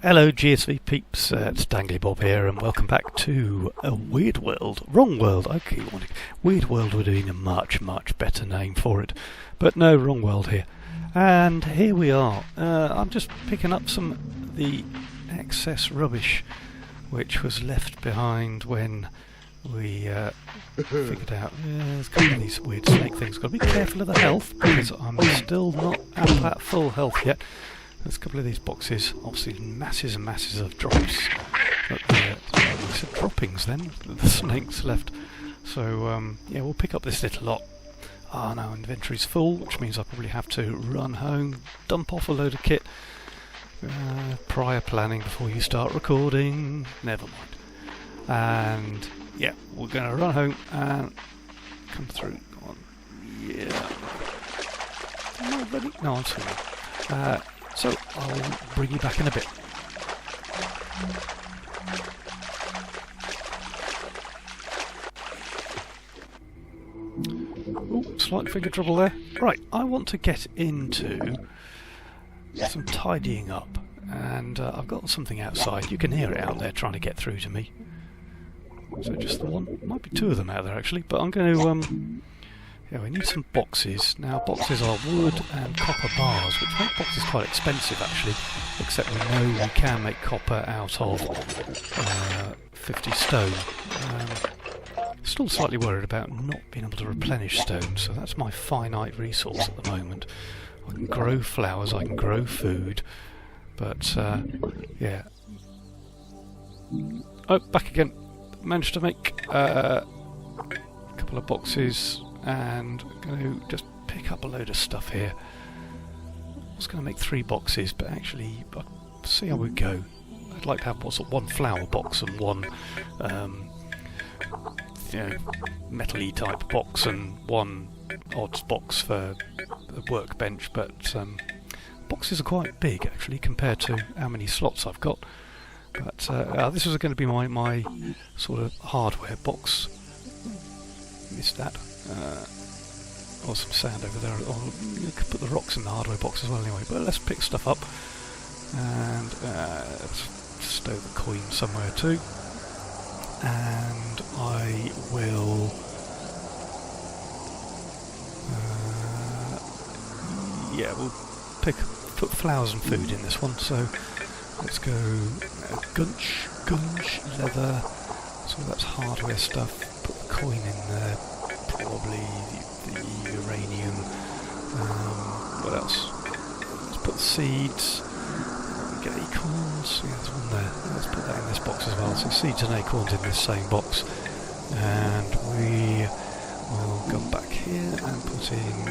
Hello GSV peeps, it's Dangly Bob here and welcome back to a Weird World. Wrongworld, okay, Weird World would have been a much better name for it. But no, Wrongworld here. And here we are. I'm just picking up some of the excess rubbish which was left behind when we figured out there's a couple of these weird snake things. Got to be careful of the health because I'm still not at that full health yet. There's a couple of these boxes, obviously masses and masses of drops. But I said droppings then, the snakes left. So yeah, we'll pick up this little lot. Ah, no, inventory's full, which means I probably have to run home, dump off a load of kit. Prior planning before you start recording, never mind. And yeah, we're going to run home and come through. Go on. Yeah. Am I ready? No, I'm swimming. So I'll bring you back in a bit. Ooh, slight finger trouble there. Right, I want to get into some tidying up, and I've got something outside. You can hear it out there trying to get through to me. So just the one, might be two of them out there actually, but I'm going to yeah, we need some boxes. Now, boxes are wood and copper bars, which make boxes quite expensive, actually. Except we know we can make copper out of 50 stone. Still slightly worried about not being able to replenish stone, so that's my finite resource at the moment. I can grow flowers, I can grow food, but yeah. Oh, back again. Managed to make a couple of boxes. And I'm going to just pick up a load of stuff here. I was going to make 3 boxes, but actually, I'll see how we go. I'd like to have one flower box and one metal-y type box and one odds box for the workbench, but boxes are quite big actually compared to how many slots I've got. But this was going to be my sort of hardware box. Missed that. Or some sand over there, or you could put the rocks in the hardware box as well anyway, but let's pick stuff up and let's stow the coin somewhere too, and I will yeah, we'll put flowers and food in this one, so let's go gunch, leather, so that's hardware stuff, put the coin in there, probably the uranium. What else? Let's put the seeds. We get acorns. Yeah, there's one there. Let's put that in this box as well. So seeds and acorns in this same box. And we will come back here and put in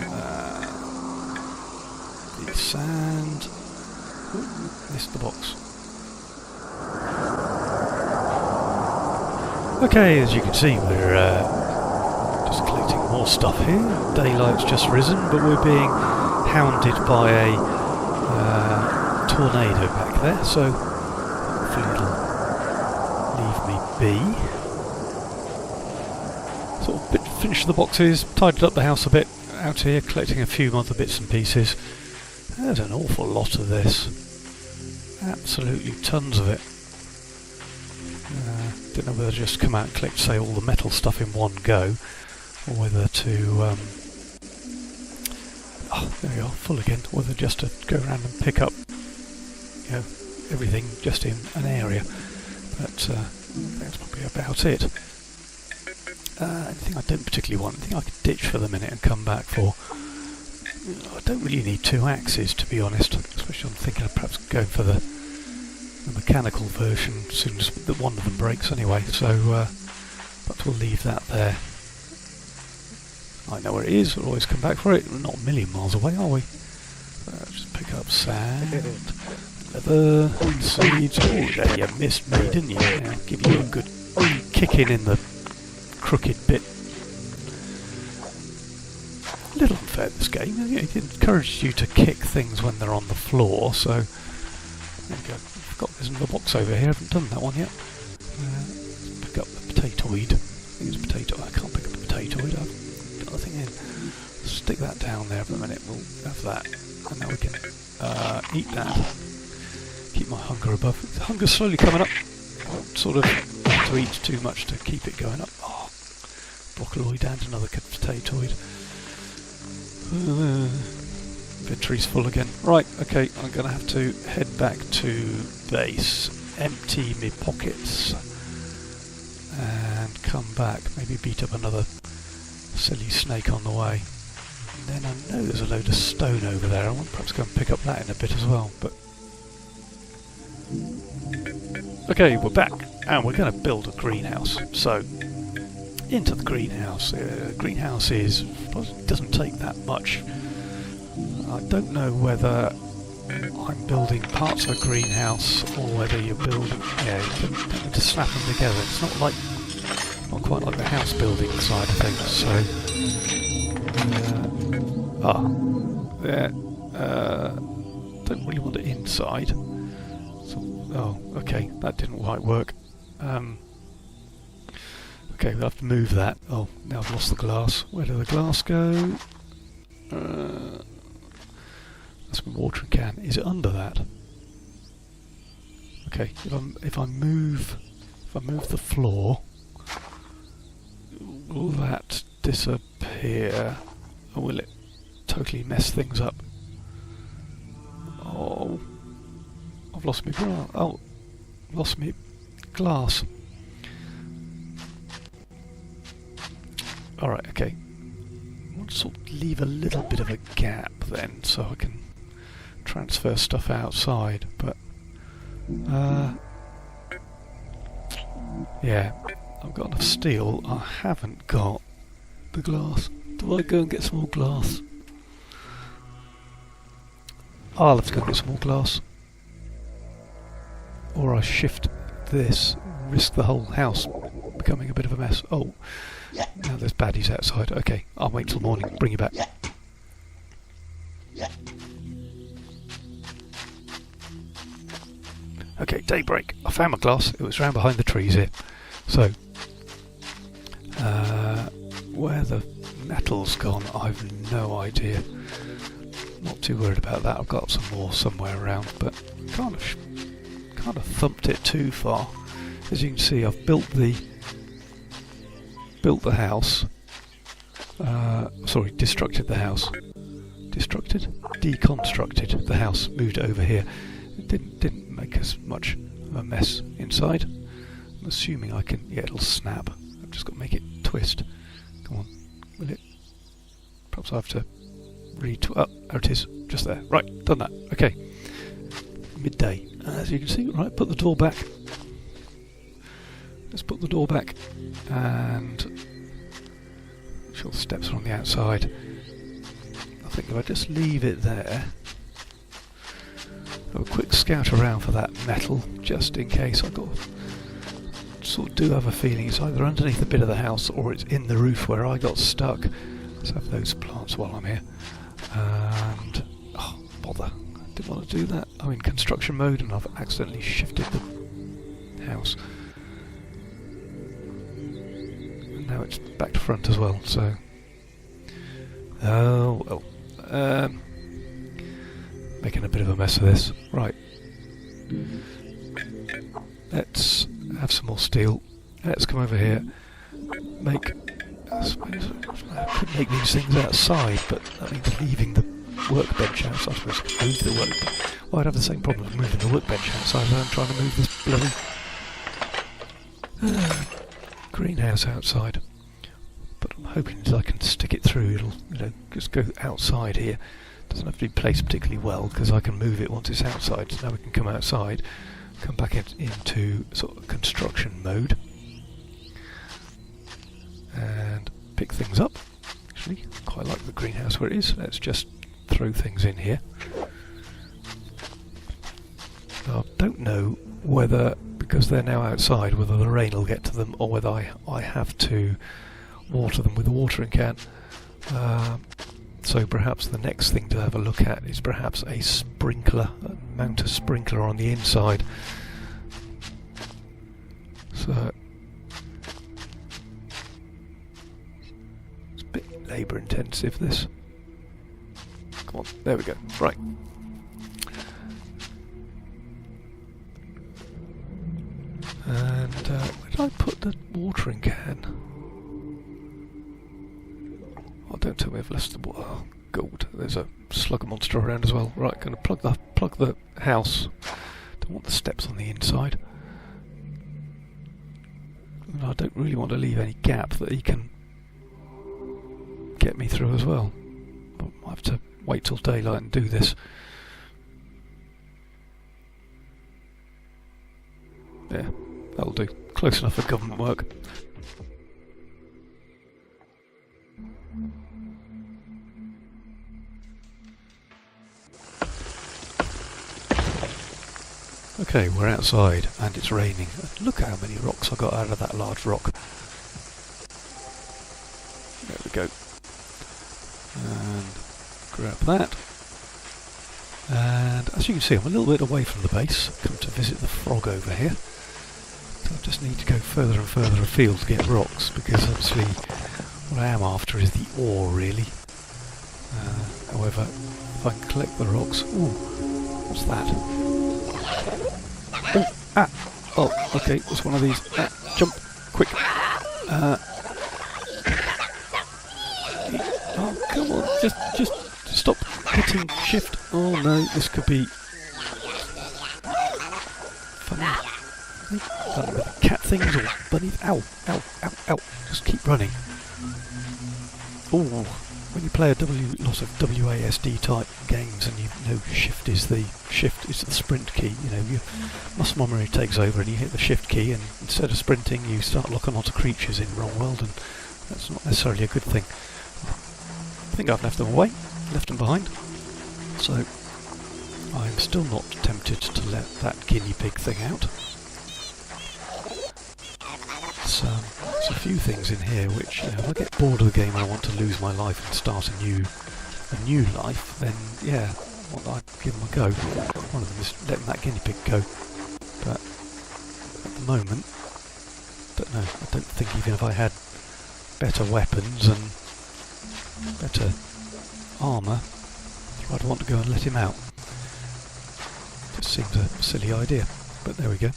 the sand. Ooh, missed the box. Okay, as you can see, we're just collecting more stuff here. Daylight's just risen, but we're being hounded by a tornado back there, so hopefully it'll leave me be. Sort of finished the boxes, tidied up the house a bit out here, collecting a few other bits and pieces. There's an awful lot of this. Absolutely tons of it. Don't know whether to just come out and collect, say, all the metal stuff in one go, or whether to oh, there we are, full again, whether just to go around and pick up, you know, everything just in an area. But that's probably about it. Anything I don't particularly want, anything I could ditch for the minute and come back for. I don't really need 2 axes, to be honest, especially I'm thinking of perhaps going for the mechanical version as soon as one of them breaks anyway, so but we'll leave that there. I know where it is, we'll always come back for it. We're not a million miles away, are we? Just pick up sand, leather, seeds. Oh, there you missed me, didn't you? Yeah, I'll give you a good kicking in the crooked bit. A little unfair this game. It encourages you to kick things when they're on the floor, so there we go. I've got this in the box over here, I haven't done that one yet. Let's pick up the potatoid. I think it's potato. I can't pick up the potatoid. I've got nothing in. Stick that down there for a minute. We'll have that, and now we can eat that. Keep keep my hunger above. The hunger's slowly coming up. Sort of not to eat too much to keep it going up. Oh, broccoloid and another potatoid. Inventory's full again. Right, okay, I'm going to have to head back to base, empty me pockets, and come back. Maybe beat up another silly snake on the way. And then I know there's a load of stone over there. I want perhaps go and pick up that in a bit as well. But okay, we're back, and we're going to build a greenhouse. So into the greenhouse. Greenhouse doesn't take that much. I don't know whether I'm building parts of a greenhouse or whether you're building. Yeah, you don't need to slap them together. It's not quite like the house building side of things. So don't really want it inside. So, oh, okay, that didn't quite work. Okay, we'll have to move that. Oh, now I've lost the glass. Where did the glass go? That's my watering can. Is it under that? Okay, if I move the floor, will that disappear, or will it totally mess things up? Oh, I've lost my glass. Oh, lost my glass. Alright, okay. I want to sort of leave a little bit of a gap then, so I can transfer stuff outside, but yeah, I've got enough steel. I haven't got the glass. Do I go and get some more glass? I'll have to go and get some more glass, or I shift this, risk the whole house becoming a bit of a mess. Oh, now there's baddies outside. Okay, I'll wait till morning, bring you back. Okay, daybreak. I found my glass. It was round behind the trees here. So, where the metal's gone, I've no idea. Not too worried about that. I've got some more somewhere around, but kind of thumped it too far. As you can see, I've built the house. Sorry, destructed the house. Deconstructed the house. Moved it over here. It didn't make as much of a mess inside. I'm assuming I can. Yeah, it'll snap. I've just got to make it twist. Come on, will it? Perhaps I have to oh, there it is, just there. Right, done that. Okay. Midday. As you can see, right, put the door back. Let's put the door back, and make sure the steps are on the outside. I think if I just leave it there, have a quick scout around for that metal, just in case. I sort of do have a feeling it's either underneath a bit of the house or it's in the roof where I got stuck. Let's have those plants while I'm here. And oh, bother! I didn't want to do that. I'm in construction mode and I've accidentally shifted the house. And now it's back to front as well. So, oh well. Making a bit of a mess of this. Right. Let's have some more steel. Let's come over here. I suppose I could make these things outside, but that means leaving the workbench outside. I suppose I could move the workbench. Well, I'd have the same problem with moving the workbench outside as I'm trying to move this bloody greenhouse outside. But I'm hoping that I can stick it through. It'll, just go outside here. Doesn't have to be placed particularly well because I can move it once it's outside. So now we can come outside, come back into sort of construction mode, and pick things up. Actually, quite like the greenhouse where it is. Let's just throw things in here. Now, I don't know whether, because they're now outside, whether the rain will get to them or whether I have to water them with a watering can. So perhaps the next thing to have a look at is perhaps a sprinkler, mount a sprinkler on the inside. So it's a bit labour intensive, this. Come on, there we go. Right. And where did I put the watering can? Oh, don't tell me I've left the water. Oh, gold. There's a slugger monster around as well. Right, going to plug the house. Don't want the steps on the inside. And I don't really want to leave any gap that he can get me through as well. But I have to wait till daylight and do this. Yeah, that'll do. Close enough for government work. Okay, we're outside and it's raining. Look how many rocks I got out of that large rock. There we go. And grab that. And as you can see, I'm a little bit away from the base. Come to visit the frog over here. So I just need to go further and further afield to get rocks, because obviously what I am after is the ore, really. However, if I can collect the rocks... Ooh, what's that? Oh, ah! Oh, okay, it's one of these. Jump! Quick! Oh, come on, just stop hitting shift. Oh no, this could be funny. I don't know, cat things or bunnies. Ow, ow, ow, ow. Just keep running. Oh, when you play lots of WASD type games and you know shift is the sprint key, you know, your muscle memory takes over and you hit the shift key, and instead of sprinting you start locking onto creatures in Wrongworld, and that's not necessarily a good thing. I think I've left them behind, so I'm still not tempted to let that guinea pig thing out. There's a few things in here which, you know, if I get bored of the game and I want to lose my life and start a new life, then yeah, I'd give them a go. One of them is letting that guinea pig go, but at the moment, I don't think even if I had better weapons and better armour, I'd want to go and let him out. Just seems a silly idea, but there we go.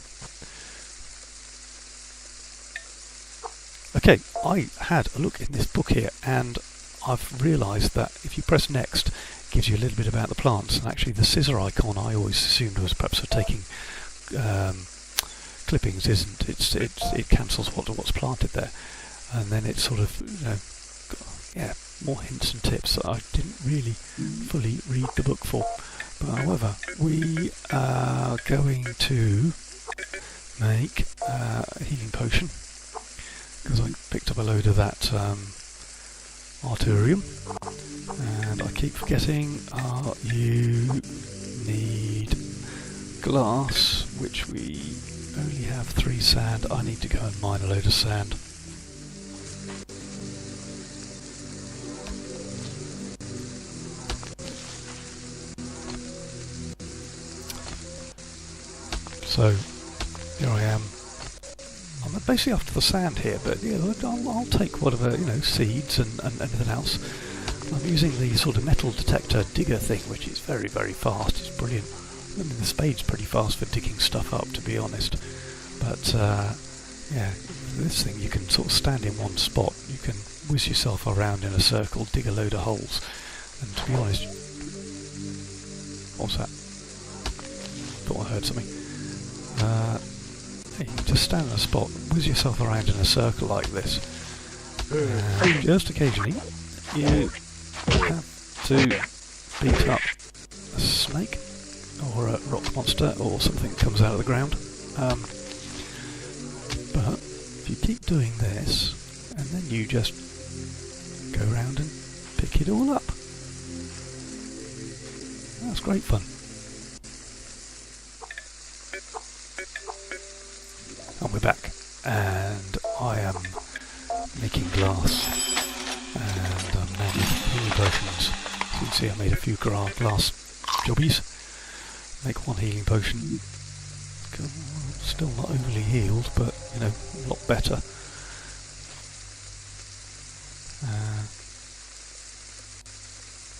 Okay, I had a look in this book here, and I've realised that if you press next, it gives you a little bit about the plants, and actually the scissor icon I always assumed was perhaps for taking clippings isn't. It cancels what's planted there, and then it's sort of, you know, yeah, more hints and tips that I didn't really fully read the book for. But however, we are going to make a healing potion, because I picked up a load of that arturium, and I keep forgetting you need glass, which we only have 3 sand. I need to go and mine a load of sand. So here I am. I'm basically after the sand here, but yeah, I'll take whatever, you know, seeds and anything else. I'm using the sort of metal detector digger thing, which is very, very fast. It's brilliant. I mean, the spade's pretty fast for digging stuff up, to be honest. But yeah, this thing you can sort of stand in one spot. You can whiz yourself around in a circle, dig a load of holes, and to be honest, what's that? Thought I heard something. You can just stand in a spot, whiz yourself around in a circle like this. Just occasionally, you have to beat up a snake or a rock monster or something that comes out of the ground. But if you keep doing this, and then you just go around and pick it all up, that's great fun. And we're back, and I am making glass, and I'm now making healing potions. So you can see I made a few glass jobbies. Make 1 healing potion. Still not overly healed, but you know, a lot better.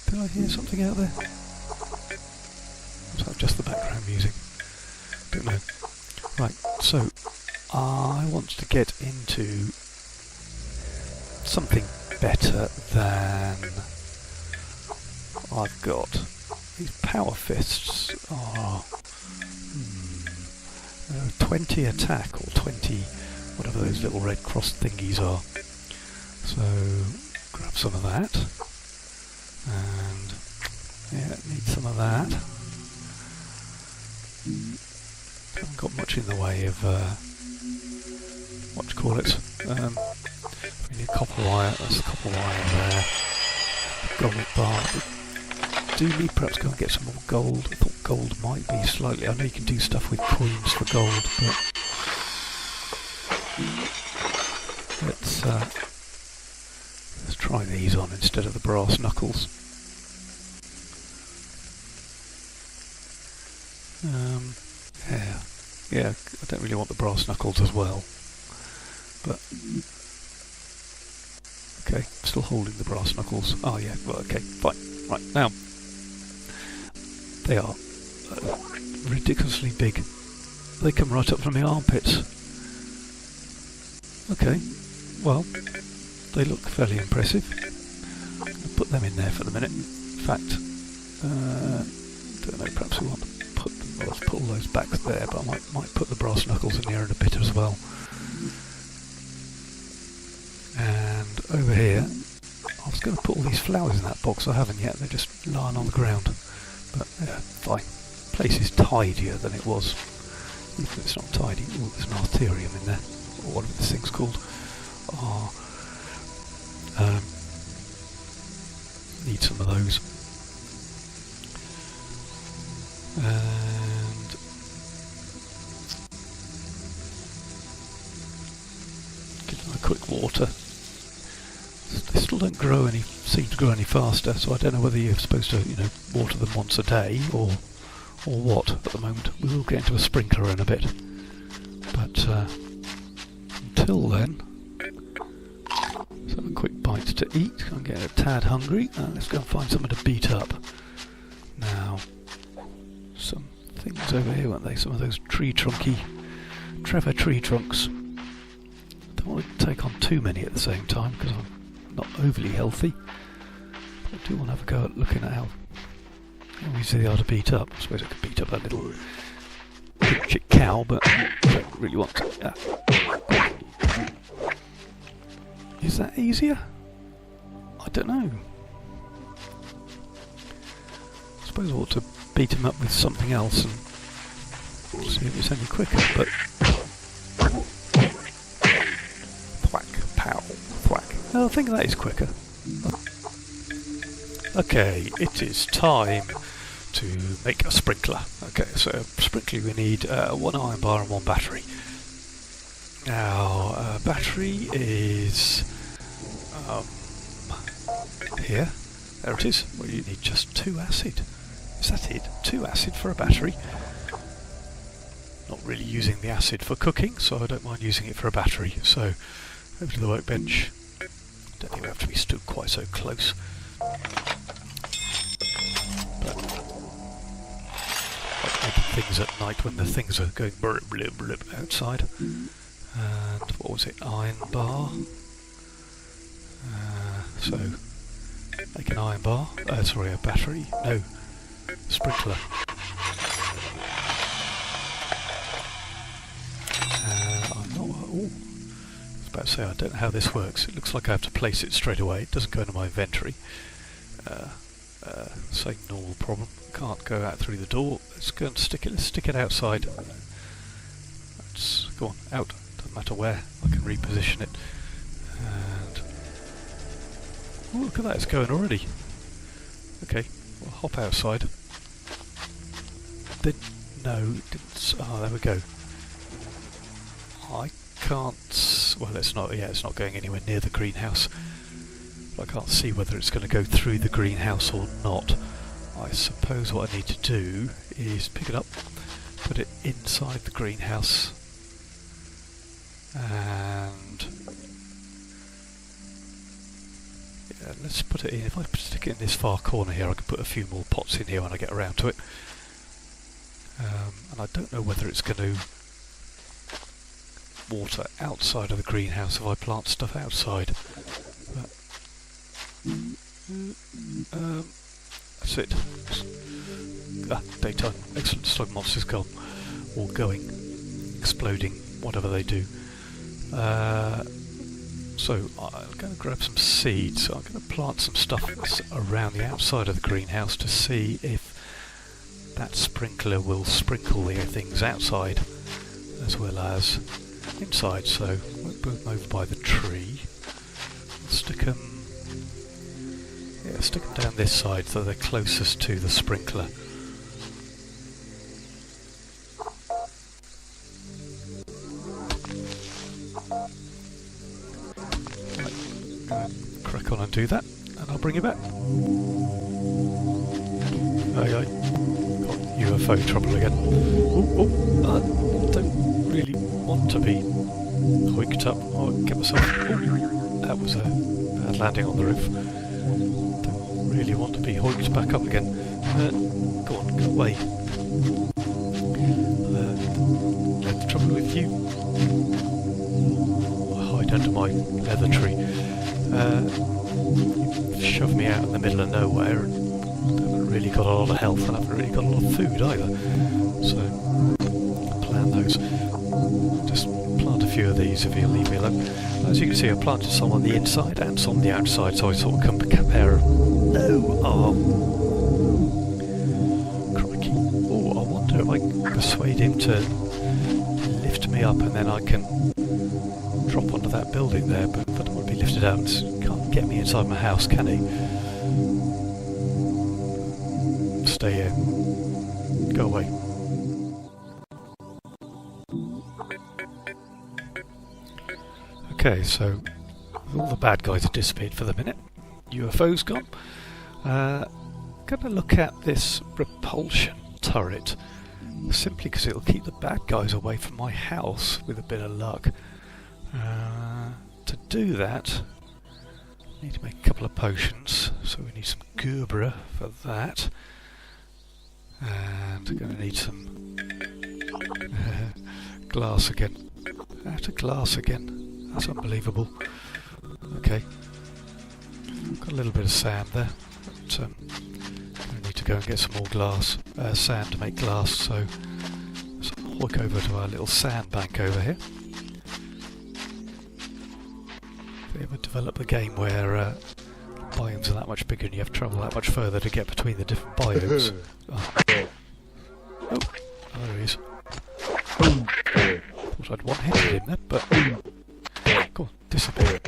Did I hear something out there? Was that just the background music? Don't know. Right, so I want to get into something better than I've got. These power fists are 20 attack or 20 whatever those little red cross thingies are. So grab some of that, and yeah, need some of that. Haven't got much in the way of what do you call it? We need copper wire. That's copper wire there. Gold bar. Do need perhaps go and get some more gold. I thought gold might be slightly. I know you can do stuff with coins for gold, but let's try these on instead of the brass knuckles. Yeah, I don't really want the brass knuckles as well, but okay, still holding the brass knuckles. Oh yeah, well, okay, fine. Right, now, they are ridiculously big. They come right up from my armpits. Okay, well, they look fairly impressive. I'll put them in there for the minute. In fact, don't know, perhaps we want to put them, well, let's put all those back there, but I might put the brass knuckles in here in a bit as well. And over here, I was going to put all these flowers in that box. I haven't yet. They're just lying on the ground. But yeah, fine. Place is tidier than it was. Even if it's not tidy. Oh, there's an arterium in there, or whatever this thing's called. Need some of those. And give them a quick water. They still don't grow any, seem to grow any faster, so I don't know whether you're supposed to, water them once a day or what at the moment. We will get into a sprinkler in a bit. But until then, let's have a quick bite to eat. I'm getting a tad hungry. Let's go and find something to beat up. Now, some things over here, weren't they? Some of those tree trunky, Trevor tree trunks. I don't want to take on too many at the same time because I'm not overly healthy. I do want to have a go at looking at how easy they are to beat up. I suppose I could beat up that little chick cow, but I don't really want to. Is that easier? I don't know. I suppose I ought to beat him up with something else and see if it's any quicker, but thwack, pow, thwack. Oh, I think that is quicker. Okay, it is time to make a sprinkler. Okay, so sprinkler we need 1 iron bar and 1 battery. Now, battery is here. There it is. Well, you need just 2 acid. Is that it? 2 acid for a battery. Not really using the acid for cooking, so I don't mind using it for a battery. So, over to the workbench. Don't think we have to be stood quite so close. But like making things at night when the things are going blip blip blip outside. And what was it? Iron bar. So make an iron bar. Sorry, a battery. No, sprinkler. I'm not. Oh, I was about to say I don't know how this works. It looks like I have to place it straight away. It doesn't go into my inventory. Same normal problem. Can't go out through the door. Let's go and stick it. Let's stick it outside. Let's go on out. Doesn't matter where. I can reposition it. And oh, look at that! It's going already. Okay, we'll hop outside. No, it didn't. Oh, there we go. I can't. Well, it's not. Yeah, it's not going anywhere near the greenhouse. I can't see whether it's going to go through the greenhouse or not. I suppose what I need to do is pick it up, put it inside the greenhouse, and yeah, let's put it in. If I stick it in this far corner here, I can put a few more pots in here when I get around to it. And I don't know whether it's going to water outside of the greenhouse if I plant stuff outside. But, that's it. Daytime. Excellent. Slug monster's gone. Or going. Exploding. Whatever they do. So I'm going to grab some seeds. So I'm going to plant some stuff around the outside of the greenhouse to see if that sprinkler will sprinkle the things outside as well as inside. So we'll put them over by the tree. Stick them down this side so they're closest to the sprinkler. Crack on and do that, and I'll bring you back. Got UFO trouble again. I don't really want to be hoiked up. I'll get myself... that was a bad landing on the roof. Don't really want to be hoiked back up again. Go on, go away. The trouble with you... I'll hide under my leather tree. Shove me out in the middle of nowhere and haven't really got a lot of health and haven't really got a lot of food either. So, plan those. Just plant a few of these if you'll leave me alone. As you can see, I planted some on the inside and some on the outside, so I sort of compare. No! Oh! Crikey. Oh, I wonder if I can persuade him to lift me up and then I can drop onto that building there, but I don't want to be lifted out. Can't get me inside my house, can he? Stay here. Go away. Okay, so all the bad guys have disappeared for the minute. UFO's gone. Gonna look at this repulsion turret, simply because it'll keep the bad guys away from my house with a bit of luck. To do that, I need to make a couple of potions, so we need some Gerbera for that. And we're going to need some glass again. Out of glass again. That's unbelievable. Okay. Got a little bit of sand there. But I need to go and get some more glass, sand to make glass. So let's walk over to our little sand bank over here. If we ever develop a game where biomes are that much bigger and you have to travel that much further to get between the different biomes. Oh, there he is. Thought I'd one-handed him then, but go on, disappear.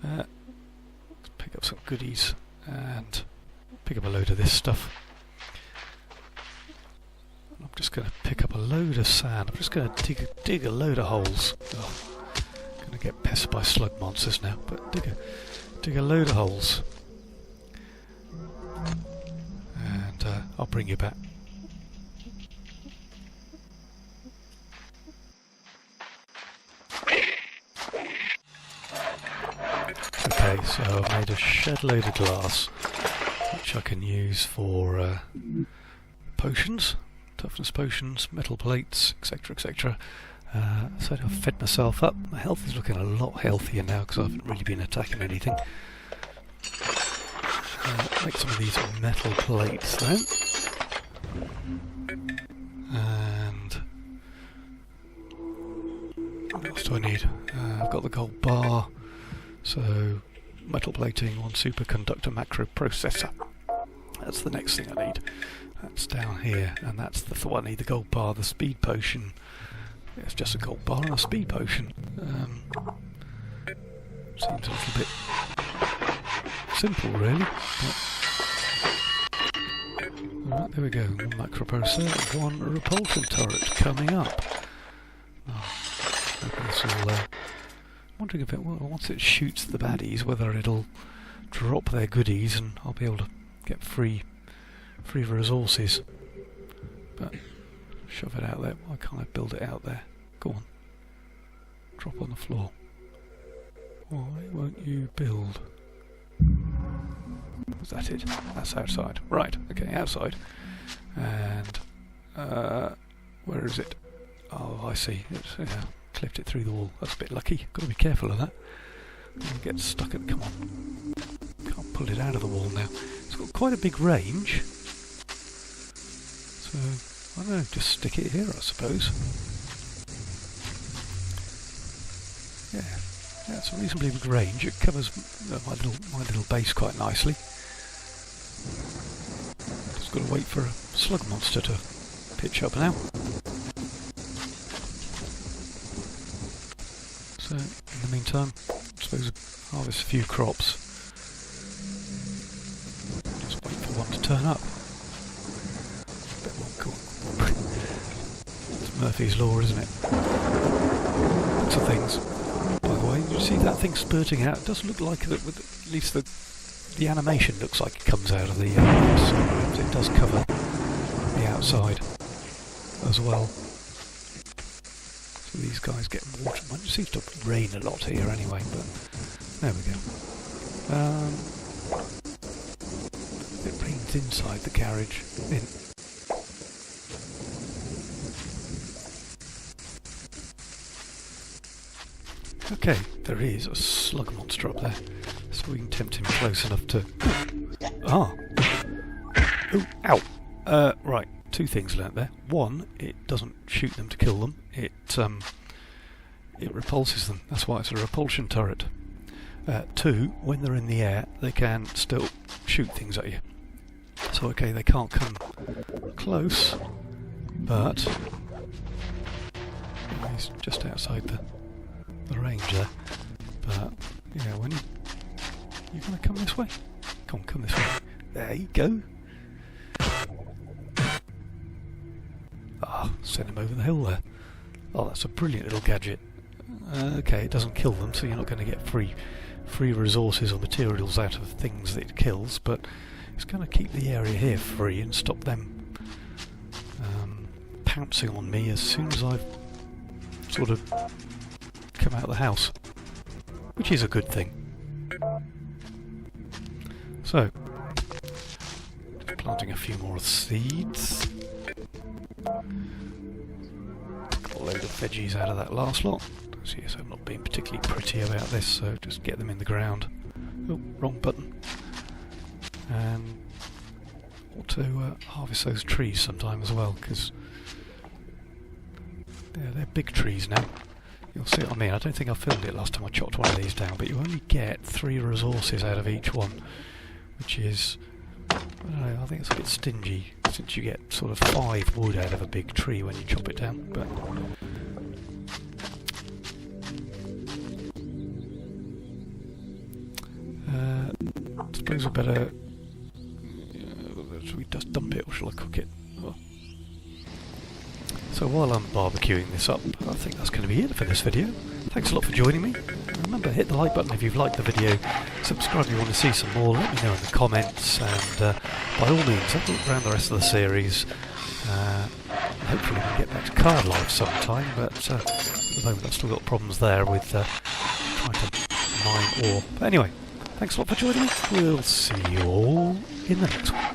Let's pick up some goodies and pick up a load of this stuff. I'm just going to pick up a load of sand. I'm just going to dig a load of holes. Oh, going to get pestered by slug monsters now, but dig a load of holes. And I'll bring you back. Okay, so I've made a shed load of glass, which I can use for potions, toughness potions, metal plates, etc, etc. So I've fed myself up. My health is looking a lot healthier now because I haven't really been attacking anything. Make some of these metal plates then. And what else do I need? I've got the gold bar, so metal plating, one superconductor macro processor. That's the next thing I need. That's down here, and that's the one I need, the gold bar, the speed potion. It's just a gold bar and a speed potion. Seems a little bit simple, really. Alright, there we go. One macroprocessor, one repulsion turret coming up. This will, wondering if it, once it shoots the baddies, whether it'll drop their goodies and I'll be able to get free resources. But shove it out there. Why can't I build it out there? Go on. Drop on the floor. Why won't you build? Is that it? That's outside. Right, okay, outside. And where is it? Oh, I see. It's clipped it through the wall. That's a bit lucky. Got to be careful of that. It'll get stuck at. Come on. Can't pull it out of the wall now. It's got quite a big range. So I don't know. Just stick it here, I suppose. Yeah, it's a reasonably big range. It covers my little base quite nicely. Just got to wait for a slug monster to pitch up now. So in the meantime, I suppose harvest a few crops. Just wait for one to turn up. That one, cool. It's Murphy's Law, isn't it? Looks of things. By the way, you see that thing spurting out? It does look like that. With at least the animation looks like it comes out of the so it does cover the outside as well. So these guys get water. It seems to rain a lot here anyway, but there we go. It rains inside the carriage. Okay, there is a slug monster up there, so we can tempt him close enough to... Ah! Oh, ow! Right, two things learnt there. One, it doesn't shoot them to kill them. It repulses them. That's why it's a repulsion turret. Two, when they're in the air, they can still shoot things at you. So okay, they can't come close, but he's just outside the range there. But yeah, when you're going to come this way. Come this way. There you go. Ah, send him over the hill there. Oh, that's a brilliant little gadget. Okay, it doesn't kill them, so you're not going to get free resources or materials out of things that it kills, but it's going to keep the area here free and stop them pouncing on me as soon as I've sort of come out of the house, which is a good thing. So, just planting a few more seeds. Got a load of veggies out of that last lot. So yes, I'm not being particularly pretty about this, so just get them in the ground. Oh, wrong button. And ought to harvest those trees sometime as well, because they're big trees now. You'll see what I mean. I don't think I filmed it last time I chopped one of these down, but you only get 3 resources out of each one, which is, I don't know, I think it's a bit stingy, since you get sort of 5 wood out of a big tree when you chop it down. But I suppose we better... should we just dump it, or shall I cook it? Oh. So while I'm barbecuing this up, I think that's going to be it for this video. Thanks a lot for joining me. Remember, hit the like button if you've liked the video. Subscribe if you want to see some more. Let me know in the comments, and by all means, have a look around the rest of the series. Hopefully we can get back to card life sometime, but at the moment I've still got problems there with trying to mine ore. But anyway, thanks a lot for joining me. We'll see you all in the next one.